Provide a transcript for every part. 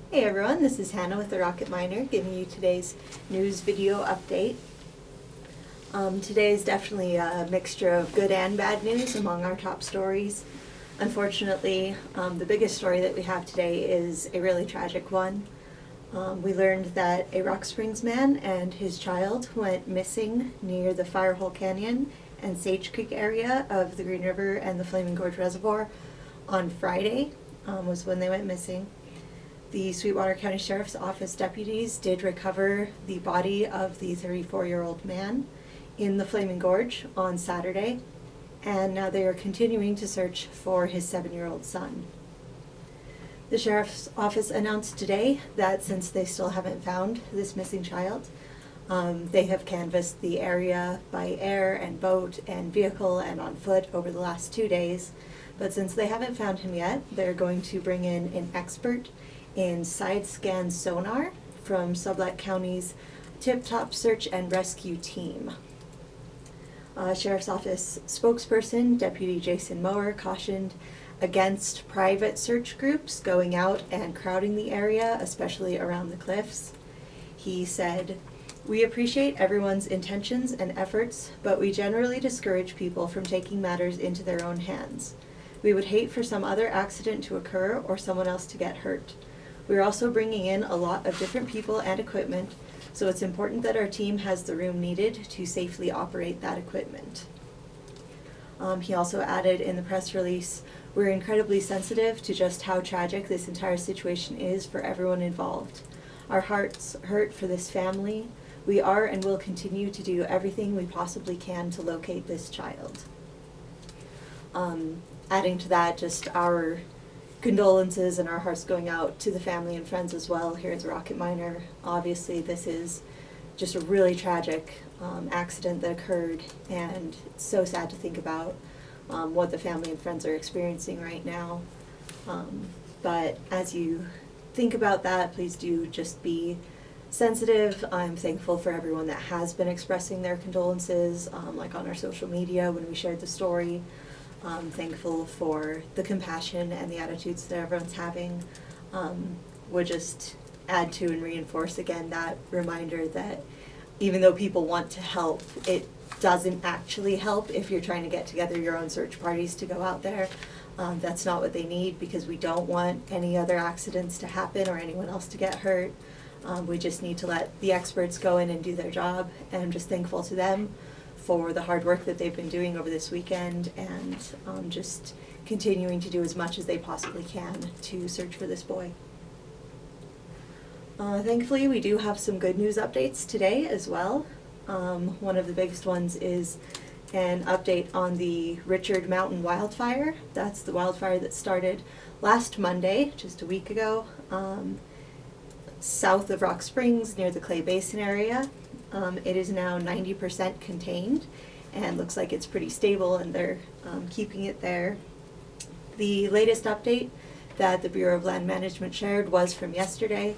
Hey everyone, this is Hannah with the Rocket Miner giving you today's news video update. Today is definitely a mixture of good and bad news among our top stories. Unfortunately, the biggest story that we have today is a really tragic one. We learned that a Rock Springs man and his child went missing near the Firehole Canyon and Sage Creek area of the Green River and the Flaming Gorge Reservoir on Friday, was when they went missing. The Sweetwater County Sheriff's Office deputies did recover the body of the 34-year-old man in the Flaming Gorge on Saturday, and now they are continuing to search for his 7-year-old son. The Sheriff's Office announced today that since they still haven't found this missing child, they have canvassed the area by air and boat and vehicle and on foot over the last 2 days, but since they haven't found him yet, they're going to bring in an expert in side-scan sonar from Sublette County's Tip-Top Search and Rescue Team. Sheriff's Office spokesperson, Deputy Jason Mower, cautioned against private search groups going out and crowding the area, especially around the cliffs. He said, "We appreciate everyone's intentions and efforts, but we generally discourage people from taking matters into their own hands. We would hate for some other accident to occur or someone else to get hurt. We're also bringing in a lot of different people and equipment, so it's important that our team has the room needed to safely operate that equipment." He also added in the press release, "We're incredibly sensitive to just how tragic this entire situation is for everyone involved. Our hearts hurt for this family. We are and will continue to do everything we possibly can to locate this child." Adding to that, just our condolences and our hearts going out to the family and friends as well here at the Rocket Miner. Obviously, this is just a really tragic accident that occurred, and it's so sad to think about what the family and friends are experiencing right now. But as you think about that, please do just be sensitive. I'm thankful for everyone that has been expressing their condolences, like on our social media when we shared the story. I'm thankful for the compassion and the attitudes that everyone's having. Would just add to and reinforce again that reminder that even though people want to help, it doesn't actually help if you're trying to get together your own search parties to go out there. That's not what they need, because we don't want any other accidents to happen or anyone else to get hurt. We just need to let the experts go in and do their job, and I'm just thankful to them for the hard work that they've been doing over this weekend, and just continuing to do as much as they possibly can to search for this boy. Thankfully, we do have some good news updates today as well. One of the biggest ones is an update on the Richard Mountain wildfire. That's the wildfire that started last Monday, just a week ago, south of Rock Springs near the Clay Basin area. It is now 90% contained and looks like it's pretty stable, and they're keeping it there. The latest update that the Bureau of Land Management shared was from yesterday,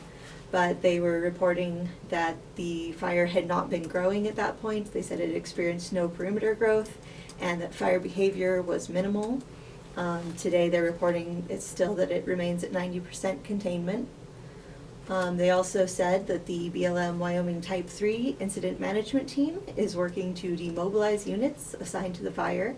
but they were reporting that the fire had not been growing at that point. They said it experienced no perimeter growth and that fire behavior was minimal. Today they're reporting it's still that it remains at 90% containment. They also said that the BLM Wyoming Type 3 Incident Management Team is working to demobilize units assigned to the fire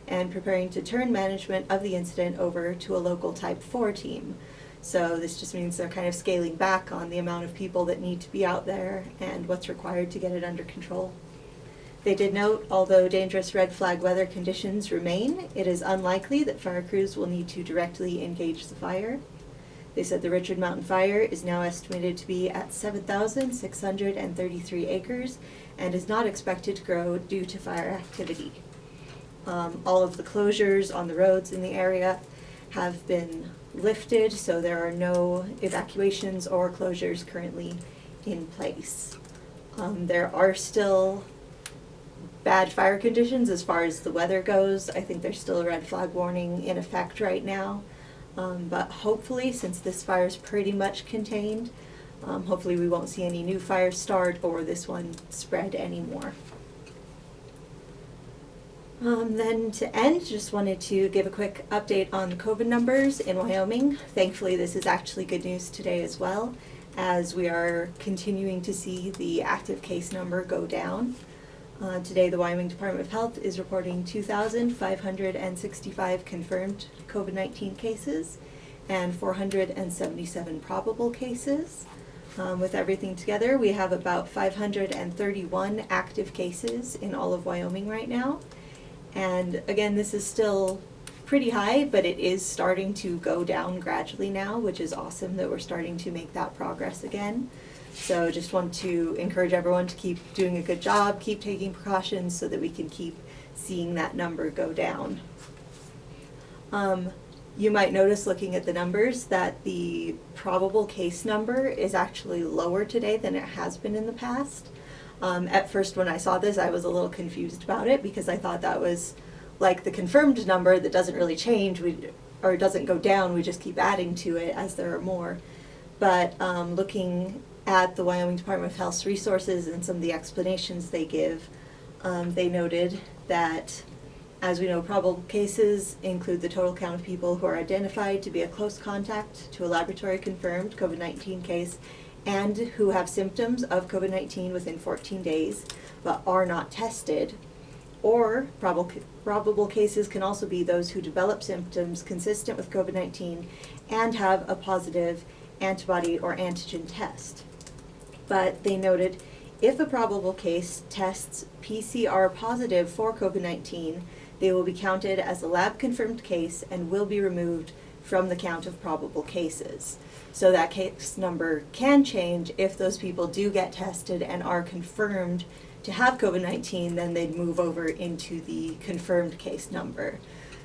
and preparing to turn management of the incident over to a local Type 4 team. So this just means they're kind of scaling back on the amount of people that need to be out there and what's required to get it under control. They did note, although dangerous red flag weather conditions remain, it is unlikely that fire crews will need to directly engage the fire. They said the Richard Mountain fire is now estimated to be at 7,633 acres and is not expected to grow due to fire activity. All of the closures on the roads in the area have been lifted, so there are no evacuations or closures currently in place. There are still bad fire conditions as far as the weather goes. I think there's still a red flag warning in effect right now. But hopefully, since this fire is pretty much contained, hopefully we won't see any new fires start or this one spread anymore. Then to end, just wanted to give a quick update on the COVID numbers in Wyoming. Thankfully, this is actually good news today as well, as we are continuing to see the active case number go down. Today, the Wyoming Department of Health is reporting 2,565 confirmed COVID-19 cases and 477 probable cases. With everything together, we have about 531 active cases in all of Wyoming right now. And again, this is still pretty high, but it is starting to go down gradually now, which is awesome that we're starting to make that progress again. So just want to encourage everyone to keep doing a good job, keep taking precautions so that we can keep seeing that number go down. You might notice looking at the numbers that the probable case number is actually lower today than it has been in the past. At first when I saw this, I was a little confused about it because I thought that was like the confirmed number that doesn't really change or doesn't go down, we just keep adding to it as there are more. But looking at the Wyoming Department of Health's resources and some of the explanations they give, they noted that, as we know, probable cases include the total count of people who are identified to be a close contact to a laboratory-confirmed COVID-19 case and who have symptoms of COVID-19 within 14 days but are not tested. Or probable cases can also be those who develop symptoms consistent with COVID-19 and have a positive antibody or antigen test. But they noted if a probable case tests PCR positive for COVID-19, they will be counted as a lab-confirmed case and will be removed from the count of probable cases. So that case number can change if those people do get tested and are confirmed to have COVID-19, then they'd move over into the confirmed case number.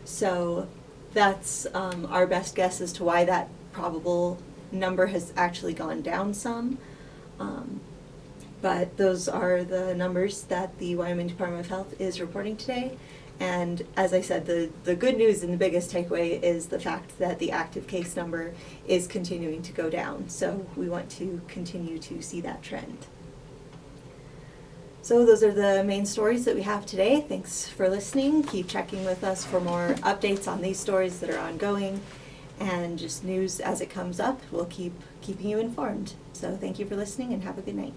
So that's our best guess as to why that probable number has actually gone down some. But those are the numbers that the Wyoming Department of Health is reporting today. And as I said, the good news and the biggest takeaway is the fact that the active case number is continuing to go down. So we want to continue to see that trend. So those are the main stories that we have today. Thanks for listening. Keep checking with us for more updates on these stories that are ongoing, and just news as it comes up. We'll keep keeping you informed. So thank you for listening and have a good night.